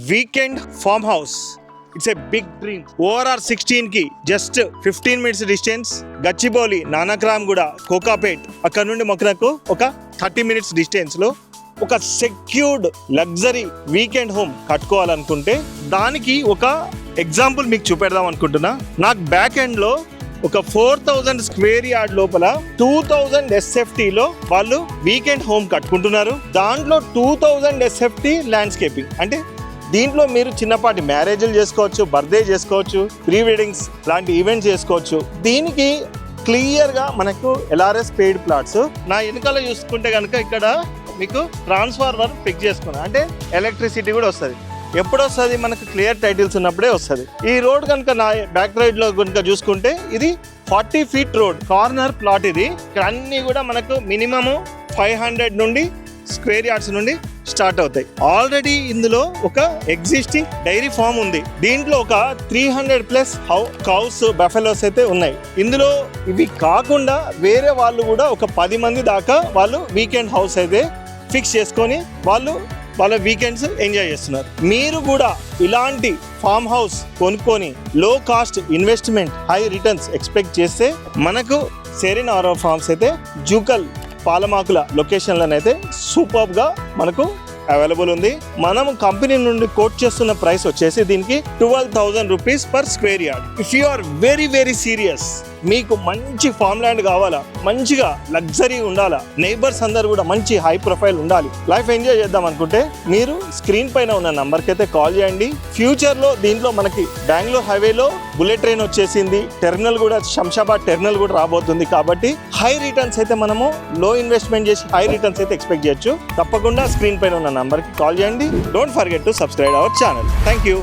Weekend farm house. It's a big dream. ORR 16 కి just 15 minutes distance. Gachibowli, Nanakramguda, Kokapet అక్కడ నుండి మొక్కలకు ఒక 30 minutes డిస్టెన్స్ లో ఒక సెక్యూర్డ్ లగ్జరీ వీకెండ్ హోమ్ కట్టుకోవాలనుకుంటే దానికి ఒక ఎగ్జాంపుల్ మీకు చూపెడదాం అనుకుంటున్నా. నాకు బ్యాక్ ఎండ్ లో ఒక 4000 square yard లోపల 2000 SFT లో వాళ్ళు వీకెండ్ హోమ్ కట్టుకుంటున్నారు. దాంట్లో 2000 SFT ల్యాండ్స్కేపింగ్. అంటే దీంట్లో మీరు చిన్నపాటి మ్యారేజ్లు చేసుకోవచ్చు, బర్త్డే చేసుకోవచ్చు, ప్రీ వెడ్డింగ్స్ లాంటి ఈవెంట్స్ చేసుకోవచ్చు. దీనికి క్లియర్గా మనకు LRS పెయిడ్ ప్లాట్స్. నా వెనకాల చూసుకుంటే కనుక ఇక్కడ మీకు ట్రాన్స్ఫార్మర్ ఫిక్స్ చేసుకున్నాను, అంటే ఎలక్ట్రిసిటీ కూడా వస్తుంది. ఎప్పుడు వస్తుంది? మనకు క్లియర్ టైటిల్స్ ఉన్నప్పుడే వస్తుంది. ఈ రోడ్ కనుక నా బ్యాక్ రైడ్ లో కనుక చూసుకుంటే ఇది 40 feet రోడ్, కార్నర్ ప్లాట్. ఇది ఇక్కడ అన్ని కూడా మనకు మినిమము 500 నుండి స్క్వేర్ యార్డ్స్ నుండి స్టార్ట్ అవుతాయి. ఆల్రెడీ ఇందులో ఒక ఎగ్జిస్టింగ్ డైరీ ఫామ్ ఉంది. దీంట్లో ఒక 300+ కౌస్, బఫెలోస్ అయితే ఉన్నాయి. ఇందులో ఇవి కాకుండా వేరే వాళ్ళు కూడా ఒక 10 మంది దాకా వాళ్ళు వీకెండ్ హౌస్ అయితే ఫిక్స్ చేసుకొని వాళ్ళ వీకెండ్స్ ఎంజాయ్ చేస్తున్నారు. మీరు కూడా ఇలాంటి ఫామ్ హౌస్ కొనుక్కొని లో cost investment, high returns expect చేస్తే మనకు సెరీన్ ఆరో ఫార్మ్స్ అయితే జూకల్, పాలమాకుల లొకేషన్లనైతే సూపర్గా మనకు అవైలబుల్ ఉంది. మనం కంపెనీ నుండి కోట్ చేస్తున్న ప్రైస్ వచ్చేసి దీనికి 12,000 rupees per square yard. If you are very very serious, మీకు మంచి ఫామ్ ల్యాండ్ కావాలా, మంచిగా లగ్జరీ ఉండాలా, నైబర్స్ అందరు కూడా మంచి హై ప్రొఫైల్ ఉండాలి, లైఫ్ ఎంజాయ్ చేద్దాం అనుకుంటే మీరు స్క్రీన్ పైన ఉన్న నంబర్కి అయితే కాల్ చేయండి. ఫ్యూచర్లో దీంట్లో మనకి బెంగళూరు హైవేలో బుల్లెట్ ట్రైన్ వచ్చేసింది, టెర్మినల్ కూడా, శంషాబాద్ టెర్మినల్ కూడా రాబోతుంది. కాబట్టి హై రిటర్న్స్ అయితే మనము లో ఇన్వెస్ట్మెంట్ చేసి హై రిటర్న్స్ అయితే ఎక్స్పెక్ట్ చేయొచ్చు. తప్పకుండా స్క్రీన్ పైన ఉన్న నంబర్కి కాల్ చేయండి. Don't forget to subscribe our channel. Thank you.